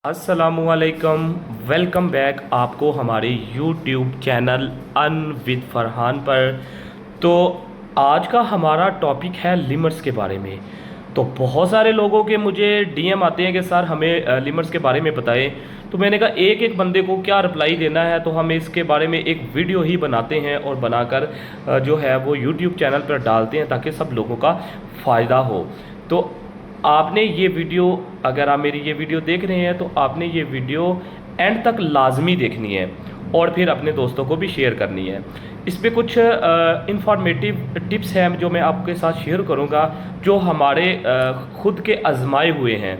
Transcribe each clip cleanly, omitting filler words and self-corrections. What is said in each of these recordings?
असलकुम, welcome back आपको हमारे यूट्यूब चैनल अन विद फरहान पर। तो आज का हमारा टॉपिक है लिमिट्स के बारे में। तो बहुत सारे लोगों के मुझे डीएम आते हैं कि सर हमें लिमिट्स के बारे में बताएं। तो मैंने कहा एक एक बंदे को क्या रिप्लाई देना है, तो हम इसके बारे में एक वीडियो ही बनाते हैं और बनाकर जो है वो यूट्यूब चैनल पर डालते हैं ताकि सब लोगों का फ़ायदा हो। तो आपने ये वीडियो, अगर आप मेरी ये वीडियो देख रहे हैं तो आपने ये वीडियो एंड तक लाजमी देखनी है और फिर अपने दोस्तों को भी शेयर करनी है। इस पे कुछ इंफॉर्मेटिव टिप्स हैं जो मैं आपके साथ शेयर करूंगा, जो हमारे खुद के आजमाए हुए हैं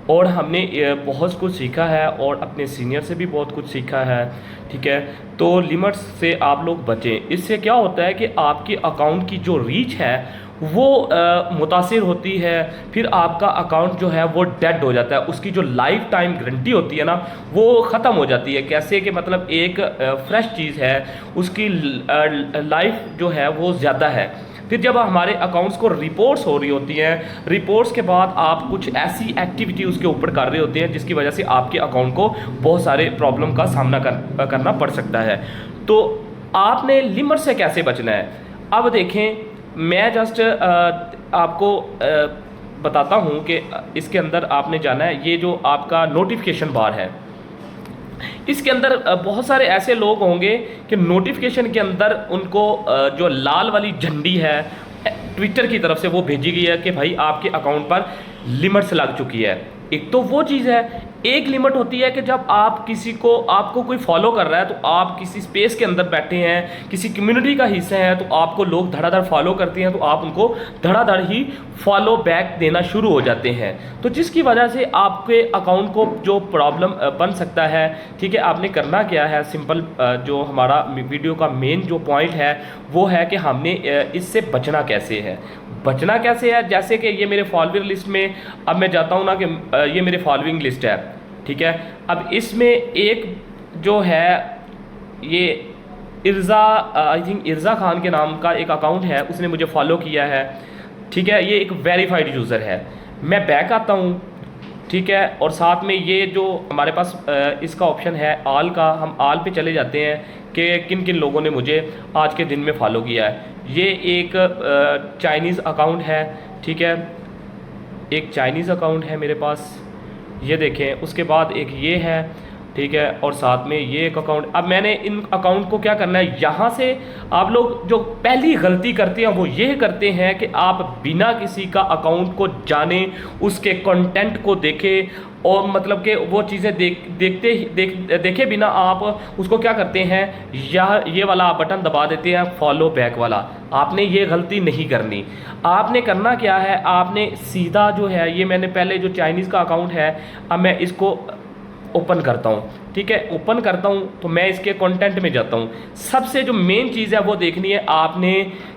और हमने बहुत कुछ सीखा है और अपने सीनियर से भी बहुत कुछ सीखा है। ठीक है, तो लिमिट्स से आप लोग बचें। इससे क्या होता है कि आपके अकाउंट की जो रीच है वो मुतासिर होती है, फिर आपका अकाउंट जो है वो डेड हो जाता है, उसकी जो लाइफ टाइम गारंटी होती है ना वो ख़त्म हो जाती है। कैसे कि मतलब एक फ्रेश चीज़ है, उसकी लाइफ जो है वो ज़्यादा है। फिर जब हमारे अकाउंट्स को रिपोर्ट्स हो रही होती हैं, रिपोर्ट्स के बाद आप कुछ ऐसी एक्टिविटी उसके ऊपर कर रहे होते हैं जिसकी वजह से आपके अकाउंट को बहुत सारे प्रॉब्लम का सामना करना पड़ सकता है। तो आपने लिमिट से कैसे बचना है, अब देखें। मैं जस्ट आपको बताता हूँ कि इसके अंदर आपने जाना है, ये जो आपका नोटिफिकेशन बार है इसके अंदर बहुत सारे ऐसे लोग होंगे कि नोटिफिकेशन के अंदर उनको जो लाल वाली झंडी है ट्विटर की तरफ से वो भेजी गई है कि भाई आपके अकाउंट पर लिमिट्स लग चुकी है। एक तो वो चीज़ है, एक लिमिट होती है कि जब आप आपको कोई फॉलो कर रहा है, तो आप किसी स्पेस के अंदर बैठे हैं, किसी कम्युनिटी का हिस्सा हैं, तो आपको लोग धड़ाधड़ फॉलो करते हैं, तो आप उनको धड़ाधड़ ही फॉलो बैक देना शुरू हो जाते हैं। तो जिसकी वजह से आपके अकाउंट को जो प्रॉब्लम बन सकता है। ठीक है, आपने करना क्या है, सिंपल जो हमारा वीडियो का मेन जो पॉइंट है वो है कि हमने इससे बचना कैसे है। बचना कैसे है, जैसे कि ये मेरे फॉलोअर लिस्ट में अब मैं जाता हूँ ना कि ये मेरे फॉलोइंग लिस्ट है। ठीक है, अब इसमें एक जो है ये आई थिंक इर्ज़ा खान के नाम का एक अकाउंट है, उसने मुझे फॉलो किया है। ठीक है, ये एक वेरीफाइड यूज़र है। मैं बैक आता हूँ, ठीक है, और साथ में ये जो हमारे पास इसका ऑप्शन है आल का, हम आल पे चले जाते हैं कि किन किन लोगों ने मुझे आज के दिन में फॉलो किया है। ये एक चाइनीज़ अकाउंट है। ठीक है, एक चाइनीज़ अकाउंट है मेरे पास, ये देखें। उसके बाद एक ये है, ठीक है, और साथ में ये एक अकाउंट। अब मैंने इन अकाउंट को क्या करना है, यहाँ से आप लोग जो पहली गलती करते हैं वो ये करते हैं कि आप बिना किसी का अकाउंट को जाने, उसके कंटेंट को देखें और मतलब कि वो चीज़ें देखे बिना आप उसको क्या करते हैं, ये वाला आप बटन दबा देते हैं फॉलो बैक वाला। आपने ये गलती नहीं करनी। आपने करना क्या है, आपने सीधा जो है, ये मैंने पहले जो चाइनीज़ का अकाउंट है, अब मैं इसको ओपन करता हूँ। ठीक है, ओपन करता हूँ तो मैं इसके कंटेंट में जाता हूँ। सबसे जो मेन चीज़ है वो देखनी है आपने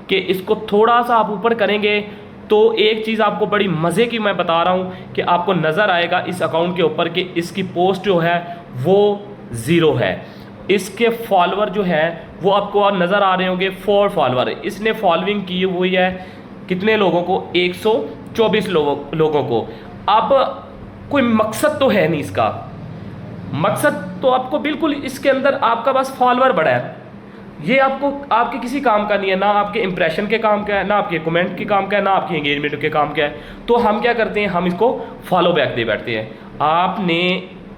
कि इसको थोड़ा सा आप ऊपर करेंगे तो एक चीज़ आपको बड़ी मज़े की मैं बता रहा हूँ कि आपको नज़र आएगा इस अकाउंट के ऊपर कि इसकी पोस्ट जो है वो 0 है। इसके फॉलोअर जो है वो आपको नज़र आ रहे होंगे 4 फॉलोअर। इसने फॉलोइंग की हुई है कितने लोगों को, 124 लोगों को। अब कोई मकसद तो है नहीं इसका, मकसद तो आपको बिल्कुल इसके अंदर आपका बस फॉलोअर बढ़ा है, ये आपको आपके किसी काम का नहीं है, ना आपके इंप्रेशन के काम का है, ना आपके कमेंट के काम का है, ना आपकी एंगेजमेंट के काम का है। तो हम क्या करते हैं, हम इसको फॉलो बैक दे बैठते हैं। आपने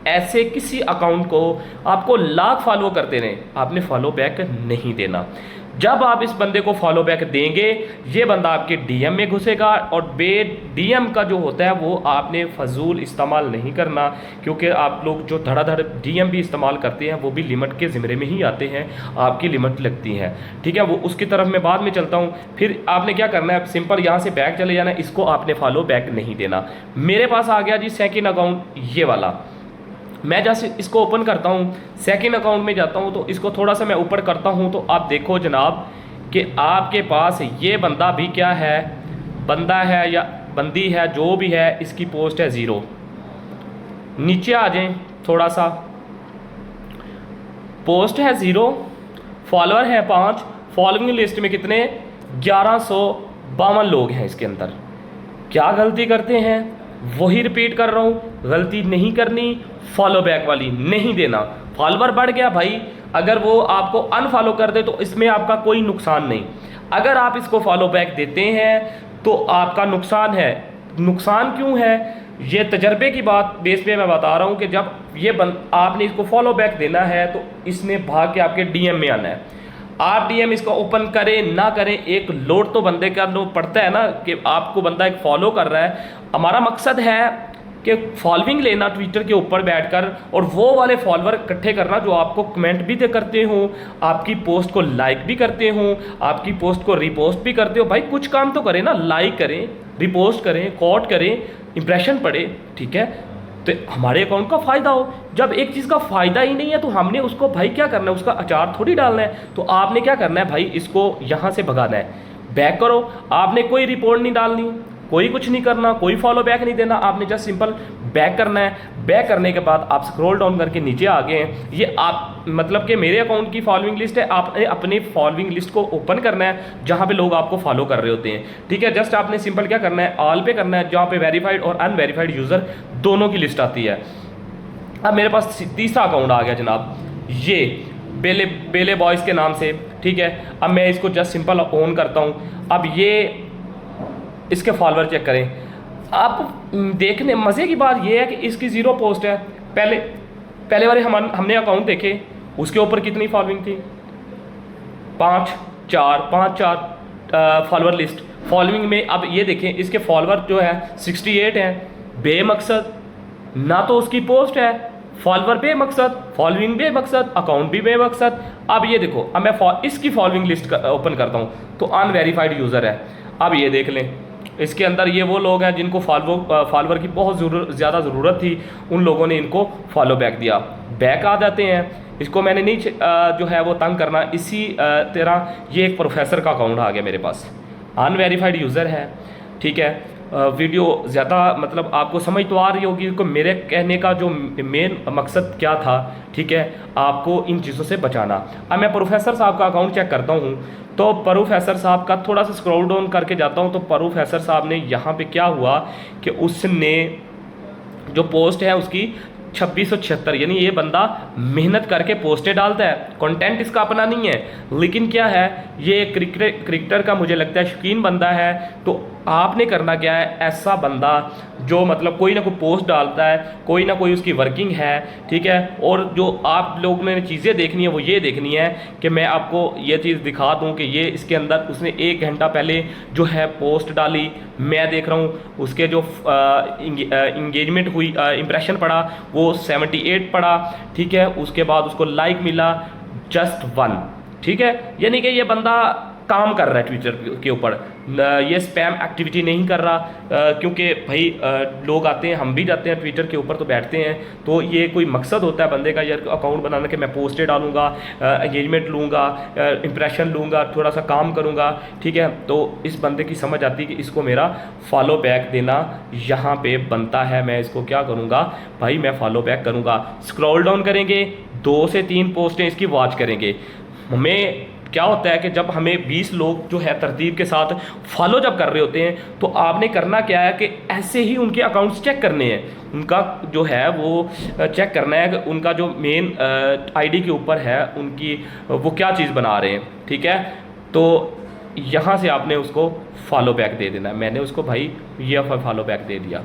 ऐसे किसी अकाउंट को आपको लाख फॉलो करते रहे, आपने फॉलो बैक नहीं देना। जब आप इस बंदे को फॉलो बैक देंगे, ये बंदा आपके डीएम में घुसेगा और डीएम का जो होता है वो आपने फजूल इस्तेमाल नहीं करना, क्योंकि आप लोग जो धड़ाधड़ डीएम भी इस्तेमाल करते हैं वो भी लिमिट के ज़िम्मे में ही आते हैं, आपकी लिमिट लगती है। ठीक है, वो उसकी तरफ मैं बाद में चलता हूँ। फिर आपने क्या करना है, सिंपल यहाँ से बैक चले जाना, इसको आपने फॉलो बैक नहीं देना। मेरे पास आ गया जी सेकेंड अकाउंट, ये वाला। मैं जैसे इसको ओपन करता हूँ, सेकंड अकाउंट में जाता हूँ, तो इसको थोड़ा सा मैं ऊपर करता हूँ, तो आप देखो जनाब कि आपके पास ये बंदा भी क्या है, बंदा है या बंदी है, जो भी है, इसकी पोस्ट है 0। नीचे आ जाएं थोड़ा सा, पोस्ट है 0, फॉलोअर है 5, फॉलोइंग लिस्ट में कितने, 1152 लोग हैं। इसके अंदर क्या गलती करते हैं, वही रिपीट कर रहा हूँ, गलती नहीं करनी, फॉलो बैक वाली नहीं देना। फॉलोवर बढ़ गया भाई, अगर वो आपको अनफॉलो कर दे तो इसमें आपका कोई नुकसान नहीं। अगर आप इसको फॉलो बैक देते हैं तो आपका नुकसान है। नुकसान क्यों है, ये तजर्बे की बात बेस पे मैं बता रहा हूँ कि जब आपने इसको फॉलो बैक देना है तो इसने भाग के आपके डीएम में आना है। आप डीएम इसको ओपन करें ना करें, एक लोड तो बंदे का लो पड़ता है ना कि आपको बंदा एक फॉलो कर रहा है। हमारा मकसद है कि फॉलोइंग लेना ट्विटर के ऊपर बैठकर और वो वाले फॉलोअर इकट्ठे करना जो आपको कमेंट भी करते हों, आपकी पोस्ट को लाइक भी करते हों, आपकी पोस्ट को रिपोस्ट भी करते हो। भाई कुछ काम तो करें ना, लाइक करें, रिपोस्ट करें, कोट करें, इंप्रेशन पड़े, ठीक है, तो हमारे अकाउंट का फ़ायदा हो। जब एक चीज़ का फ़ायदा ही नहीं है तो हमने उसको भाई क्या करना है, उसका अचार थोड़ी डालना है। तो आपने क्या करना है भाई, इसको यहाँ से भगाना है, बैक करो। आपने कोई रिपोर्ट नहीं डालनी, कोई कुछ नहीं करना, कोई फॉलो बैक नहीं देना, आपने जस्ट सिंपल बैक करना है। बैक करने के बाद आप स्क्रॉल डाउन करके नीचे आ गए हैं। ये आप मतलब कि मेरे अकाउंट की फॉलोइंग लिस्ट है, आपने अपनी फॉलोइंग लिस्ट को ओपन करना है जहाँ पे लोग आपको फॉलो कर रहे होते हैं, ठीक है। जस्ट आपने सिंपल क्या करना है, ऑल पे करना है, जहाँ पे वेरीफाइड और अनवेरीफाइड यूज़र दोनों की लिस्ट आती है। अब मेरे पास तीसरा अकाउंट आ गया जनाब, ये बेले बॉयज़ के नाम से, ठीक है। अब मैं इसको जस्ट सिंपल ऑन करता हूँ। अब ये इसके फॉलोअर चेक करें। आप देखने मज़े की बात यह है कि इसकी ज़ीरो पोस्ट है। पहले वाले हमने अकाउंट देखे, उसके ऊपर कितनी फॉलोइंग थी, 5 4 फॉलोअर लिस्ट फॉलोइंग में। अब ये देखें इसके फॉलोअर जो है 68 हैं। बेमकसद, ना तो उसकी पोस्ट है, फॉलोअर बेमकसद, फॉलोइंग बेमकसद, अकाउंट भी बेमकसद। अब ये देखो, अब मैं इसकी फॉलोइंग लिस्ट ओपन करता हूँ तो अनवेरीफाइड यूज़र है। अब ये देख लें, इसके अंदर ये वो लोग हैं जिनको फॉलोवर की बहुत ज़्यादा ज़रूरत थी, उन लोगों ने इनको फॉलो बैक दिया। बैक आ जाते हैं, इसको मैंने नहीं जो है वो तंग करना। इसी तरह ये एक प्रोफेसर का अकाउंट आ गया मेरे पास, अनवेरीफाइड यूज़र है, ठीक है। वीडियो ज़्यादा मतलब आपको समझ तो आ रही होगी कि मेरे कहने का जो मेन मकसद क्या था, ठीक है, आपको इन चीज़ों से बचाना। अब मैं प्रोफेसर साहब का अकाउंट चेक करता हूँ तो प्रोफेसर साहब का थोड़ा सा स्क्रॉल डाउन करके जाता हूँ तो प्रोफेसर साहब ने यहाँ पे क्या हुआ कि उसने जो पोस्ट है उसकी 2676, यानी ये बंदा मेहनत करके पोस्टें डालता है, कंटेंट इसका अपना नहीं है, लेकिन क्या है ये क्रिकेटर का मुझे लगता है शौकीन बंदा है। तो आपने करना क्या है, ऐसा बंदा जो मतलब कोई ना कोई पोस्ट डालता है, कोई ना कोई उसकी वर्किंग है, ठीक है, और जो आप लोग ने चीज़ें देखनी है वो ये देखनी है कि मैं आपको ये चीज़ दिखा दूं कि ये इसके अंदर उसने 1 घंटा पहले जो है पोस्ट डाली, मैं देख रहा हूँ उसके जो इंगेजमेंट हुई, इंप्रेशन पड़ा वो 78 पड़ा, ठीक है। उसके बाद उसको लाइक मिला जस्ट 1, ठीक है। यानी कि ये बंदा काम कर रहा है ट्विटर के ऊपर, ये स्पैम एक्टिविटी नहीं कर रहा, क्योंकि भाई लोग आते हैं, हम भी जाते हैं ट्विटर के ऊपर तो बैठते हैं, तो ये कोई मकसद होता है बंदे का यार अकाउंट बनाना कि मैं पोस्टें डालूंगा, एंगेजमेंट लूँगा, इंप्रेशन लूँगा, थोड़ा सा काम करूँगा, ठीक है। तो इस बंदे की समझ आती है कि इसको मेरा फॉलो बैक देना यहाँ पे बनता है, मैं इसको क्या करूँगा भाई, मैं फॉलो बैक करूँगा। स्क्रॉल डाउन करेंगे, 2 से 3 पोस्टें इसकी वॉच करेंगे। हमें क्या होता है कि जब हमें 20 लोग जो है तरतीब के साथ फॉलो जब कर रहे होते हैं तो आपने करना क्या है कि ऐसे ही उनके अकाउंट्स चेक करने हैं, उनका जो है वो चेक करना है कि उनका जो मेन आईडी के ऊपर है उनकी वो क्या चीज़ बना रहे हैं, ठीक है। तो यहाँ से आपने उसको फॉलो बैक दे देना है। मैंने उसको भाई ये फॉलो बैक दे दिया,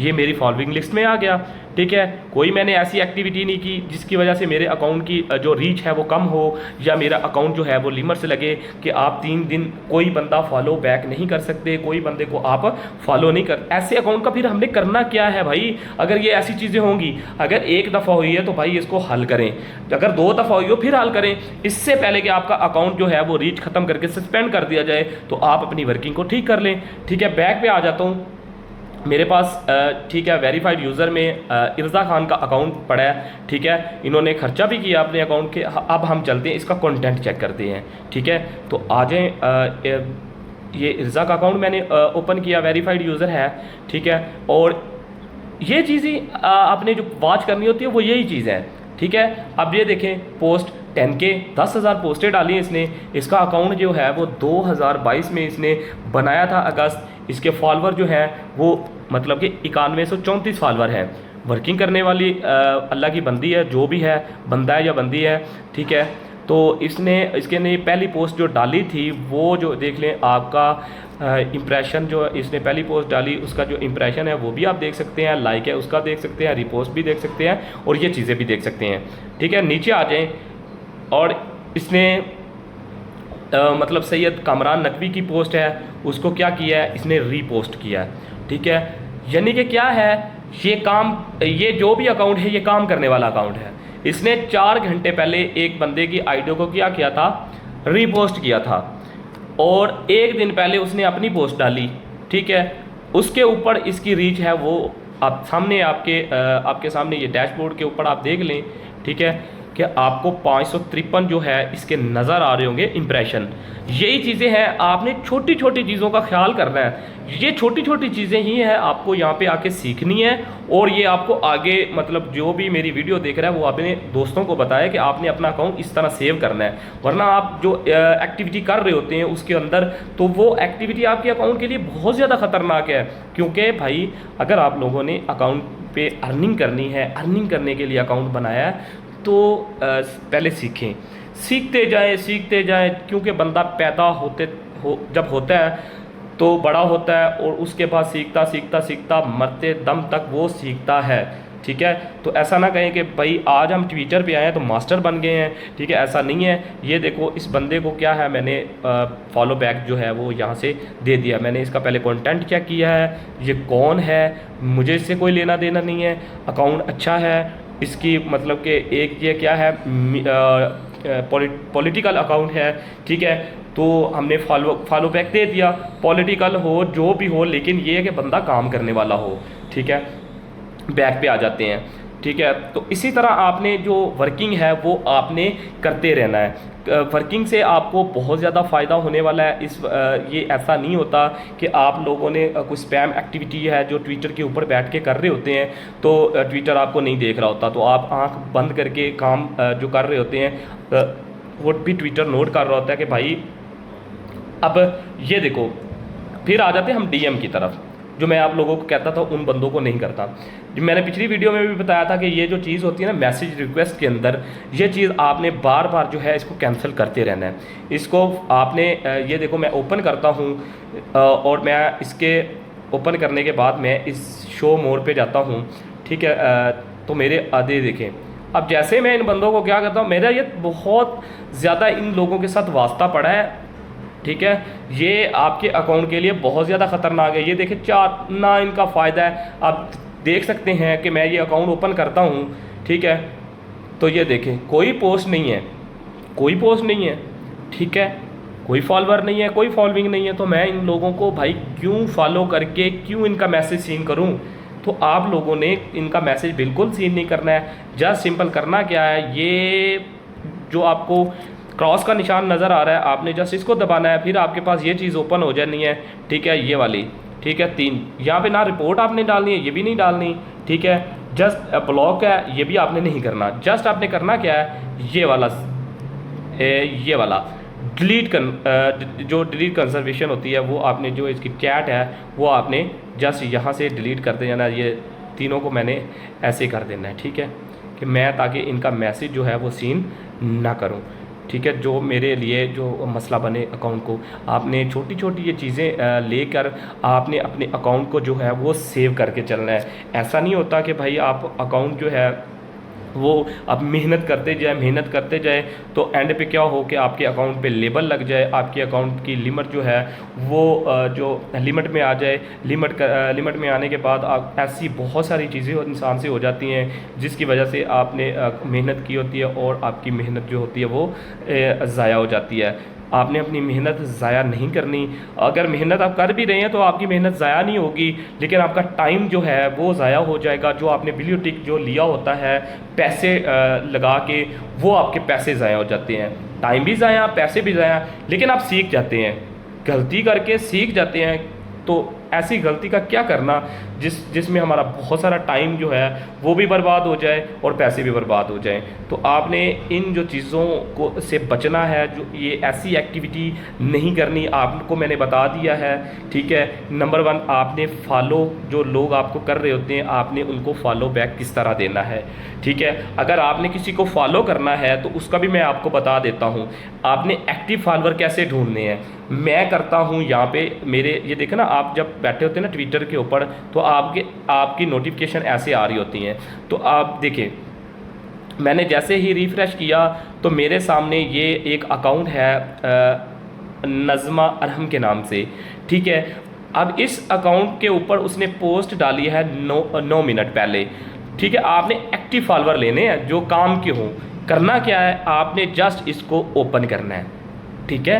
ये मेरी फॉलोइंग लिस्ट में आ गया, ठीक है। कोई मैंने ऐसी एक्टिविटी नहीं की जिसकी वजह से मेरे अकाउंट की जो रीच है वो कम हो, या मेरा अकाउंट जो है वो लिमिट से लगे कि आप 3 दिन कोई बंदा फॉलो बैक नहीं कर सकते, कोई बंदे को आप फॉलो नहीं कर। ऐसे अकाउंट का फिर हमने करना क्या है भाई, अगर ये ऐसी चीज़ें होंगी, अगर 1 दफ़ा हुई है तो भाई इसको हल करें, अगर 2 दफ़ा हुई हो फिर हल करें। इससे पहले कि आपका अकाउंट जो है वो रीच ख़त्म करके सस्पेंड कर दिया जाए तो आप अपनी वर्किंग को ठीक कर लें, ठीक है। बैक पे आ जाता हूँ मेरे पास, ठीक है, वेरीफाइड यूज़र में इर्ज़ा खान का अकाउंट पड़ा है, ठीक है। इन्होंने खर्चा भी किया अपने अकाउंट के। अब हम चलते हैं इसका कंटेंट चेक करते हैं, ठीक है। तो आ जाएँ, ये इर्ज़ा का अकाउंट मैंने ओपन किया, वेरीफाइड यूज़र है, ठीक है। और ये चीज़ें आपने जो वॉच करनी होती है वो यही चीज़ है, ठीक है। अब ये देखें पोस्ट 10K 10,000 पोस्टें डाली इसने। इसका अकाउंट जो है वो 2022 में इसने बनाया था अगस्त। इसके फॉलोअर जो हैं वो मतलब कि 9134 फॉलोअर हैं। वर्किंग करने वाली अल्लाह की बंदी है, जो भी है, बंदा है या बंदी है, ठीक है। तो इसके ने पहली पोस्ट जो डाली थी वो जो देख लें आपका इम्प्रेशन, जो इसने पहली पोस्ट डाली उसका जो इम्प्रेशन है वो भी आप देख सकते हैं, लाइक है उसका देख सकते हैं, रिपोस्ट भी देख सकते हैं और ये चीज़ें भी देख सकते हैं, ठीक है। नीचे आ जाएं और इसने मतलब सैयद कामरान नकवी की पोस्ट है उसको क्या किया है, इसने रीपोस्ट किया है, ठीक है। यानी कि क्या है, ये जो भी अकाउंट है ये काम करने वाला अकाउंट है। इसने 4 घंटे पहले एक बंदे की आईडी को क्या किया था, रीपोस्ट किया था, और 1 दिन पहले उसने अपनी पोस्ट डाली, ठीक है। उसके ऊपर इसकी रीच है वो आप सामने आपके सामने ये डैशबोर्ड के ऊपर आप देख लें, ठीक है, कि आपको 553 जो है इसके नज़र आ रहे होंगे इम्प्रेशन। यही चीज़ें हैं, आपने छोटी छोटी चीज़ों का ख्याल करना है। ये छोटी छोटी चीज़ें ही हैं आपको यहाँ पे आके सीखनी है, और ये आपको आगे मतलब जो भी मेरी वीडियो देख रहा है वो अपने दोस्तों को बताया कि आपने अपना अकाउंट इस तरह सेव करना है। वरना आप जो एक्टिविटी कर रहे होते हैं उसके अंदर, तो वो एक्टिविटी आपके अकाउंट के लिए बहुत ज़्यादा ख़तरनाक है। क्योंकि भाई अगर आप लोगों ने अकाउंट पे अर्निंग करनी है, अर्निंग करने के लिए अकाउंट बनाया है, तो पहले सीखते जाएं, क्योंकि बंदा पैदा जब होता है तो बड़ा होता है, और उसके बाद सीखता मरते दम तक वो सीखता है, ठीक है। तो ऐसा ना कहें कि भाई आज हम ट्विटर पे आए हैं तो मास्टर बन गए हैं, ठीक है, ऐसा नहीं है। ये देखो इस बंदे को क्या है, मैंने फॉलो बैक जो है वो यहाँ से दे दिया। मैंने इसका पहले कंटेंट चेक किया है, ये कौन है, मुझे इससे कोई लेना देना नहीं है, अकाउंट अच्छा है इसकी, मतलब कि एक ये क्या है पॉलिटिकल अकाउंट है, ठीक है। तो हमने फॉलो बैक दे दिया, पॉलिटिकल हो जो भी हो, लेकिन ये है कि बंदा काम करने वाला हो, ठीक है। बैक पे आ जाते हैं, ठीक है। तो इसी तरह आपने जो वर्किंग है वो आपने करते रहना है। वर्किंग से आपको बहुत ज़्यादा फ़ायदा होने वाला है। ये ऐसा नहीं होता कि आप लोगों ने कुछ स्पैम एक्टिविटी है जो ट्विटर के ऊपर बैठ के कर रहे होते हैं, तो ट्विटर आपको नहीं देख रहा होता, तो आप आंख बंद करके काम जो कर रहे होते हैं वो भी ट्विटर नोट कर रहा होता है कि भाई अब ये देखो। फिर आ जाते हैं हम डीएम की तरफ, जो मैं आप लोगों को कहता था उन बंदों को नहीं करता। जो मैंने पिछली वीडियो में भी बताया था कि ये जो चीज़ होती है ना मैसेज रिक्वेस्ट के अंदर, ये चीज़ आपने बार बार जो है इसको कैंसिल करते रहना है। इसको आपने ये देखो मैं ओपन करता हूँ, और मैं इसके ओपन करने के बाद मैं इस शो मोड पे जाता हूँ, ठीक है। तो मेरे आधे देखें, अब जैसे मैं इन बंदों को क्या करता हूँ, मेरा ये बहुत ज़्यादा इन लोगों के साथ वास्ता पड़ा है, ठीक है। ये आपके अकाउंट के लिए बहुत ज़्यादा ख़तरनाक है। ये देखें चार ना इनका फ़ायदा है। आप देख सकते हैं कि मैं ये अकाउंट ओपन करता हूँ, ठीक है, तो ये देखें कोई पोस्ट नहीं है, ठीक है, कोई फॉलोअर नहीं है, कोई फॉलोइंग नहीं है। तो मैं इन लोगों को भाई क्यों फॉलो करके क्यों इनका मैसेज सीन करूँ। तो आप लोगों ने इनका मैसेज बिल्कुल सीन नहीं करना है। जस्ट सिंपल करना क्या है, ये जो आपको क्रॉस का निशान नज़र आ रहा है, आपने जस्ट इसको दबाना है, फिर आपके पास ये चीज़ ओपन हो जानी है, ठीक है, ये वाली, ठीक है। 3 यहाँ पे ना रिपोर्ट आपने डालनी है, ये भी नहीं डालनी, ठीक है। जस्ट ब्लॉक है, ये भी आपने नहीं करना। जस्ट आपने करना क्या है, ये वाला डिलीट जो डिलीट कंजर्वेशन होती है वो आपने, जो इसकी चैट है वो आपने जस्ट यहाँ से डिलीट करते जाना। ये तीनों को मैंने ऐसे कर देना है, ठीक है, कि मैं ताकि इनका मैसेज जो है वो सीन ना करूँ, ठीक है। जो मेरे लिए जो मसला बने अकाउंट को, आपने छोटी छोटी ये चीज़ें लेकर आपने अपने अकाउंट को जो है वो सेव करके चलना है। ऐसा नहीं होता कि भाई आप अकाउंट जो है वो आप मेहनत करते जाए तो एंड पे क्या हो कि आपके अकाउंट पे लेबल लग जाए, आपके अकाउंट की लिमिट जो है वो जो लिमिट में आ जाए। लिमिट में आने के बाद आप ऐसी बहुत सारी चीज़ें इंसान से हो जाती हैं जिसकी वजह से आपने मेहनत की होती है और आपकी मेहनत जो होती है वो ज़ाया हो जाती है। आपने अपनी मेहनत ज़ाया नहीं करनी। अगर मेहनत आप कर भी रहे हैं तो आपकी मेहनत ज़ाया नहीं होगी, लेकिन आपका टाइम जो है वो ज़ाया हो जाएगा। जो आपने ब्लू टिक जो लिया होता है पैसे लगा के, वो आपके पैसे ज़ाया हो जाते हैं, टाइम भी ज़ाया, पैसे भी ज़ाया। लेकिन आप सीख जाते हैं, गलती करके सीख जाते हैं, तो ऐसी गलती का क्या करना जिसमें हमारा बहुत सारा टाइम जो है वो भी बर्बाद हो जाए और पैसे भी बर्बाद हो जाएं। तो आपने इन जो चीज़ों को से बचना है, जो ये ऐसी एक्टिविटी नहीं करनी, आपको मैंने बता दिया है। ठीक है, नंबर 1 आपने फॉलो, जो लोग आपको कर रहे होते हैं आपने उनको फॉलो बैक किस तरह देना है। ठीक है, अगर आपने किसी को फॉलो करना है तो उसका भी मैं आपको बता देता हूँ। आपने एक्टिव फॉलोअर कैसे ढूंढने हैं, मैं करता हूँ यहाँ पे मेरे, ये देखें ना, आप जब बैठे होते हैं ना ट्विटर के ऊपर तो आपकी नोटिफिकेशन ऐसे आ रही होती हैं। तो आप देखें, मैंने जैसे ही रिफ़्रेश किया तो मेरे सामने ये एक अकाउंट है नज़मा अरहम के नाम से। ठीक है, अब इस अकाउंट के ऊपर उसने पोस्ट डाली है 9 मिनट पहले। ठीक है, आपने एक्टिव फॉलोअर लेने हैं जो काम के हों। करना क्या है, आपने जस्ट इसको ओपन करना है। ठीक है,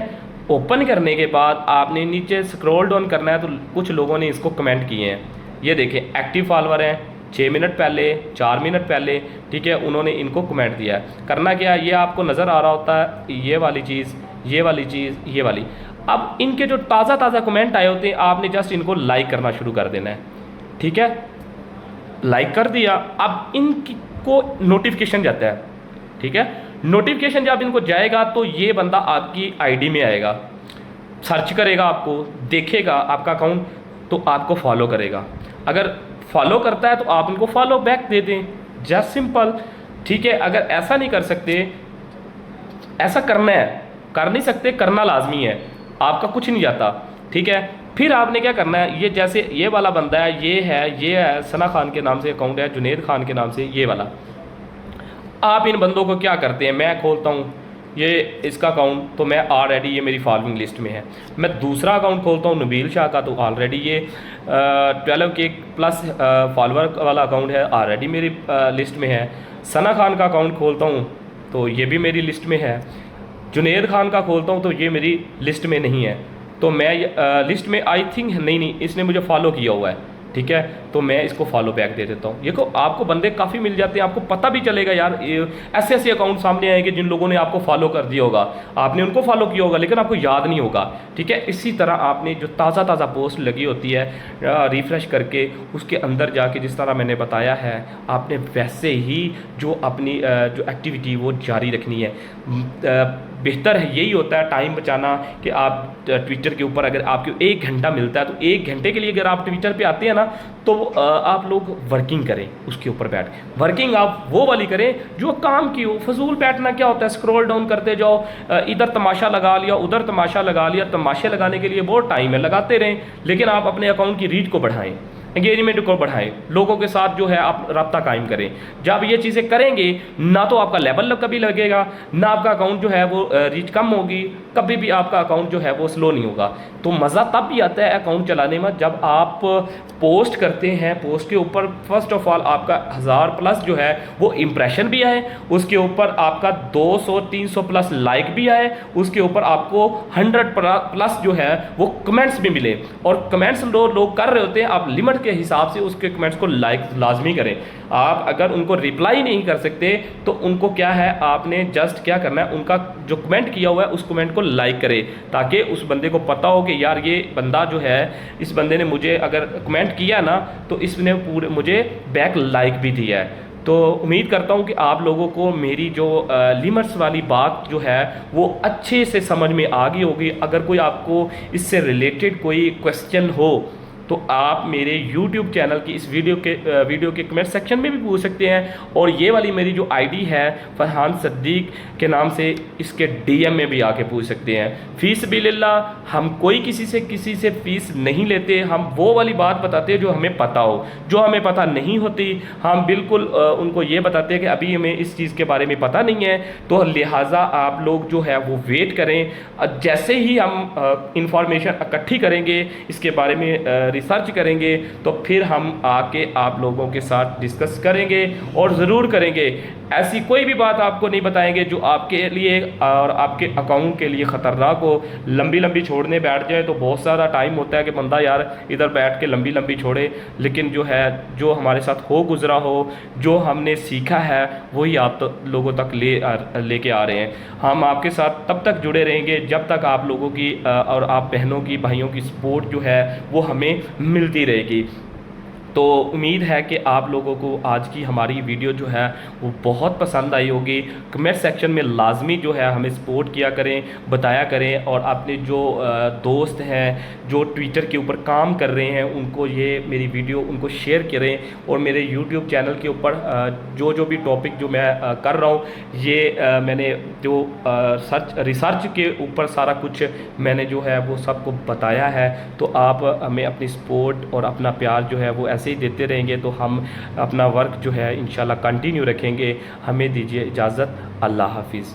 ओपन करने के बाद आपने नीचे स्क्रॉल डाउन करना है तो कुछ लोगों ने इसको कमेंट किए हैं। ये देखें, एक्टिव फॉलोअर हैं 6 मिनट पहले, 4 मिनट पहले। ठीक है, उन्होंने इनको कमेंट दिया है। करना क्या है, ये आपको नज़र आ रहा होता है, ये वाली चीज़, ये वाली चीज़, ये वाली। अब इनके जो ताज़ा कमेंट आए होते हैं आपने जस्ट इनको लाइक करना शुरू कर देना है। ठीक है, लाइक कर दिया, अब इनको नोटिफिकेशन जाता है। ठीक है, नोटिफिकेशन जब इनको जाएगा तो ये बंदा आपकी आईडी में आएगा, सर्च करेगा, आपको देखेगा आपका अकाउंट, तो आपको फॉलो करेगा। अगर फॉलो करता है तो आप इनको फॉलो बैक दे दें, जस्ट सिंपल। ठीक है, अगर ऐसा नहीं कर सकते, ऐसा करना है, कर नहीं सकते, करना लाजमी है, आपका कुछ नहीं जाता। ठीक है, फिर आपने क्या करना है, ये जैसे ये वाला बंदा है, ये है सना खान के नाम से अकाउंट है, जुनेद खान के नाम से ये वाला। आप इन बंदों को क्या करते हैं, मैं खोलता हूँ ये इसका अकाउंट, तो मैं ऑलरेडी ये मेरी फॉलोइंग लिस्ट में है। मैं दूसरा अकाउंट खोलता हूँ नबील शाह का, तो ऑलरेडी ये 12K प्लस फॉलोअर वाला अकाउंट है, ऑलरेडी मेरी लिस्ट में है। सना खान का अकाउंट खोलता हूँ तो ये भी मेरी लिस्ट में है। जुनेद खान का खोलता हूँ तो ये मेरी लिस्ट में नहीं है। तो मैं लिस्ट में आई थिंक नहीं, इसने मुझे फॉलो किया हुआ है। ठीक है, तो मैं इसको फॉलो बैक दे देता हूँ। देखो, आपको बंदे काफ़ी मिल जाते हैं, आपको पता भी चलेगा यार, ऐसे ऐसे अकाउंट सामने आएंगे जिन लोगों ने आपको फॉलो कर दिया होगा, आपने उनको फॉलो किया होगा लेकिन आपको याद नहीं होगा। ठीक है, इसी तरह आपने जो ताज़ा पोस्ट लगी होती है रिफ़्रेश करके उसके अंदर जाके, जिस तरह मैंने बताया है, आपने वैसे ही जो अपनी जो एक्टिविटी वो जारी रखनी है। बेहतर है, यही होता है टाइम बचाना, कि आप ट्विटर के ऊपर अगर आपको 1 घंटा मिलता है तो 1 घंटे के लिए अगर आप ट्विटर पे आते हैं ना, तो आप लोग वर्किंग करें, उसके ऊपर बैठ के वर्किंग आप वो वाली करें जो काम की हो। फजूल बैठना क्या होता है, स्क्रॉल डाउन करते जाओ, इधर तमाशा लगा लिया, उधर तमाशा लगा लिया। तमाशे लगाने के लिए बहुत टाइम है, लगाते रहें, लेकिन आप अपने अकाउंट की रीच को बढ़ाएं, एंगेजमेंट को बढ़ाएं, लोगों के साथ जो है आप रब्ता कायम करें। जब ये चीज़ें करेंगे ना तो आपका लेवल कभी लगेगा, ना आपका अकाउंट जो है वो रीच कम होगी, कभी भी आपका अकाउंट जो है वो स्लो नहीं होगा। तो मज़ा तब भी आता है अकाउंट चलाने में जब आप पोस्ट करते हैं, पोस्ट के ऊपर फर्स्ट ऑफ ऑल आपका 1000 प्लस जो है वो इम्प्रेशन भी आए, उसके ऊपर आपका 200-300 प्लस लाइक भी आए, उसके ऊपर आपको 100 प्लस जो है वो कमेंट्स भी मिले। और कमेंट्स लोग कर रहे होते हैं, आप लिमिट के हिसाब से उसके कमेंट्स को लाइक लाजमी करें। आप अगर उनको रिप्लाई नहीं कर सकते तो उनको क्या है, आपने जस्ट क्या करना है, उनका जो कमेंट किया हुआ है उस कमेंट को लाइक करें, ताकि उस बंदे को पता हो कि यार ये बंदा जो है, इस बंदे ने मुझे अगर कमेंट किया ना तो इसने पूरे मुझे बैक लाइक भी दिया है। तो उम्मीद करता हूँ कि आप लोगों को मेरी जो लिमिट्स वाली बात जो है वो अच्छे से समझ में आ गई होगी। अगर कोई आपको इससे रिलेटेड कोई क्वेश्चन हो तो आप मेरे YouTube चैनल की इस वीडियो के कमेंट सेक्शन में भी पूछ सकते हैं। और ये वाली मेरी जो आईडी है फरहान सद्दीक के नाम से, इसके DM में भी आके पूछ सकते हैं। फ़ीस बिल्लाह, हम कोई किसी से फ़ीस नहीं लेते, हम वो वाली बात बताते हैं जो हमें पता हो। जो हमें पता नहीं होती हम बिल्कुल उनको ये बताते हैं कि अभी हमें इस चीज़ के बारे में पता नहीं है, तो लिहाजा आप लोग जो है वो वेट करें। जैसे ही हम इंफॉर्मेशन इकट्ठी करेंगे, इसके बारे में रिसर्च करेंगे, तो फिर हम आके आप लोगों के साथ डिस्कस करेंगे और ज़रूर करेंगे। ऐसी कोई भी बात आपको नहीं बताएंगे जो आपके लिए और आपके अकाउंट के लिए ख़तरनाक हो। लंबी छोड़ने बैठ जाए तो बहुत सारा टाइम होता है कि बंदा यार इधर बैठ के लंबी छोड़े, लेकिन जो है जो हमारे साथ हो गुज़रा हो, जो हमने सीखा है वही आप लोगों तक लेके आ रहे हैं। हम आपके साथ तब तक जुड़े रहेंगे जब तक आप लोगों की और आप बहनों की भाइयों की सपोर्ट जो है वो हमें मिलती रहेगी। तो उम्मीद है कि आप लोगों को आज की हमारी वीडियो जो है वो बहुत पसंद आई होगी। कमेंट सेक्शन में लाजमी जो है हमें सपोर्ट किया करें, बताया करें, और अपने जो दोस्त हैं जो ट्विटर के ऊपर काम कर रहे हैं उनको ये मेरी वीडियो उनको शेयर करें। और मेरे यूट्यूब चैनल के ऊपर जो भी टॉपिक जो मैं कर रहा हूँ ये मैंने जो रिसर्च के ऊपर सारा कुछ मैंने जो है वो सबको बताया है। तो आप हमें अपनी सपोर्ट और अपना प्यार जो है वो ऐसे ही देते रहेंगे तो हम अपना वर्क जो है इंशाल्लाह कंटिन्यू रखेंगे। हमें दीजिए इजाज़त। अल्लाह हाफिज़।